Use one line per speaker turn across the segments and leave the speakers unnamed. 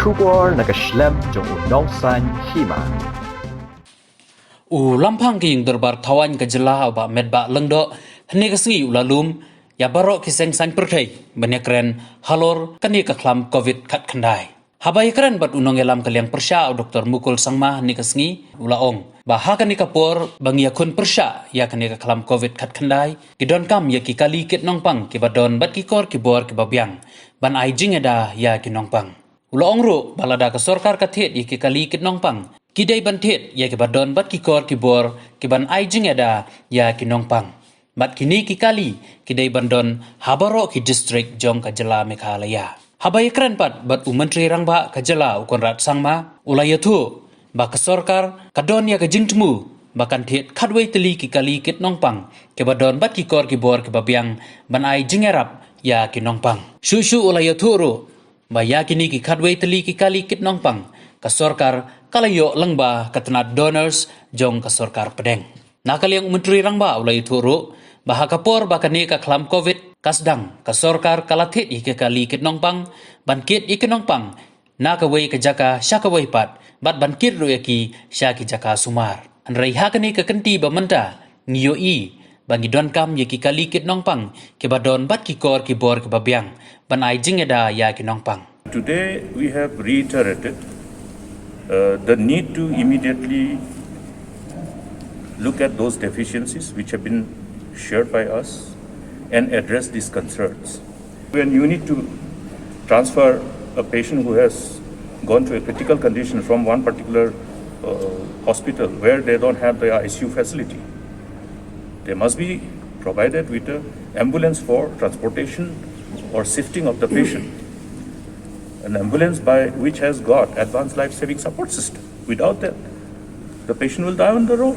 Kibor nakaslem jong Nongpang Hima.
Lampang king derbar tawan ke jelah ba medba lengdo hne kesengi ulalum ya barok kiseng sang perkai benekren halor kani ka klam covid khat khandai habai keren bat unong elam kaliang persya doktor mukul sangma ni kesengi ulaong ba ha kani kapor bangia kun persya ya kani ka klam covid khat khandai kidon kam ya ki kali kit nongpang ki badon bat ki kor kibor ki babyang ban ai jingeda ya ki nongpang ulaong ro balada ka sorkar ka Thied ki kali kit nongpang Kidai ban Thied ya ke badon bat kikor kibor kiban ai jingeda ya ki nongpang bat kini ki kali kidai bandon habaro ki district jong ka jela Meghalaya habai kran pat bat menteri rangba ka jela ukon rat sangma ulayathu ba ka sorkar kadon ya ka jingtmu bakan Thied khadwei teli ki kali kit nongpang ke badon bat kikor kibor ke babyang ban ai jingerap ya ki nongpang shu ulayathu ro ba ya kini ki khadwei teli ki kali kit nongpang ka sorkar kalayo langba katanat donors jong ka sorkar pedeng nakaliang menteri rangba ulai thuru baha kapor bakani ka klam covid kasdang ka sorkar kalathit ike kali kit nongpang bankit ike nongpang nakawei ka jaka syakawei pat bat bankit ro yaki syaki jaka sumar anrei hakani ka kenti bamenta ngiyo i bangi don kam yaki kali kit nongpang ke badon bat kikor kibor ke babyang banai jingeda ya ki nongpang.
Today we have reiterated the need to immediately look at those deficiencies which have been shared by us and address these concerns. When you need to transfer a patient who has gone to a critical condition from one particular hospital where they don't have the ICU facility, they must be provided with an ambulance for transportation or shifting of the patient. An ambulance by which has got advanced life-saving support system. Without that, the patient will die on the road.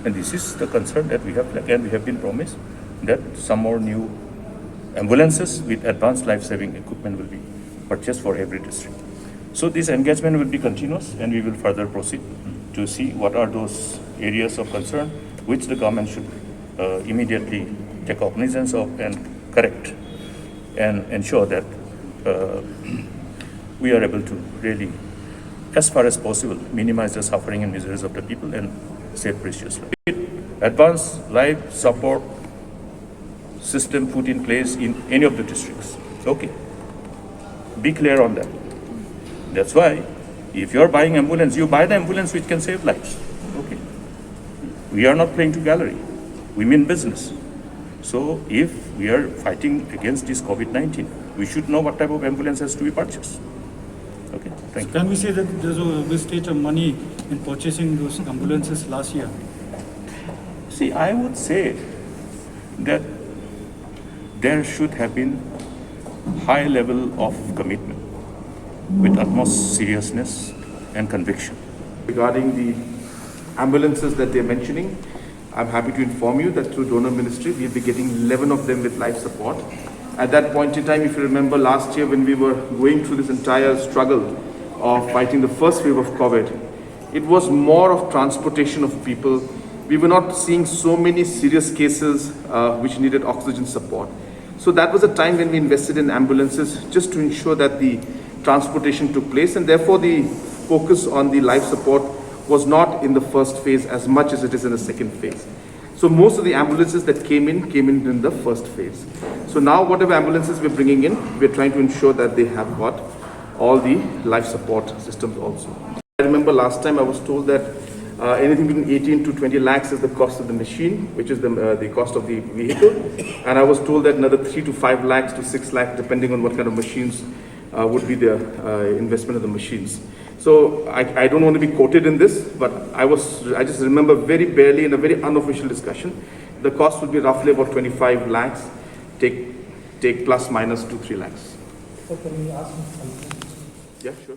And this is the concern that we have, and we have been promised that some more new ambulances with advanced life-saving equipment will be purchased for every district. So this engagement will be continuous, and we will further proceed to see what are those areas of concern which the government should immediately take cognizance of and correct and ensure that we are able to really, as far as possible, minimize the suffering and miseries of the people and save precious lives. Advanced life support system put in place in any of the districts. Okay. Be clear on that. That's why, if you are buying ambulance, you buy the ambulance which can save lives. Okay. We are not playing to gallery. We mean business. So, if we are fighting against this COVID-19, we should know what type of ambulance has to be purchased. Okay, thank you.
Can we say that there's a wastage of money in purchasing those ambulances last year?
See, I would say that there should have been high level of commitment with utmost seriousness and conviction.
Regarding the ambulances that they're mentioning, I'm happy to inform you that through donor ministry, we'll be getting 11 of them with life support. At that point in time, if you remember last year when we were going through this entire struggle of fighting the first wave of COVID, it was more of transportation of people. We were not seeing so many serious cases which needed oxygen support. So that was a time when we invested in ambulances just to ensure that the transportation took place, and therefore the focus on the life support was not in the first phase as much as it is in the second phase. So most of the ambulances that came in the first phase. So now whatever ambulances we're bringing in, we're trying to ensure that they have got all the life support systems also. I remember last time I was told that anything between 18 to 20 lakhs is the cost of the machine, which is the cost of the vehicle. And I was told that another 3 to 5 lakhs to 6 lakhs, depending on what kind of machines would be the investment of the machines. So I don't want to be quoted in this, but I just remember very barely in a very unofficial discussion, the cost would be roughly about 25 lakhs, take plus minus 2-3 lakhs.
So can we ask him something?
Yeah, sure.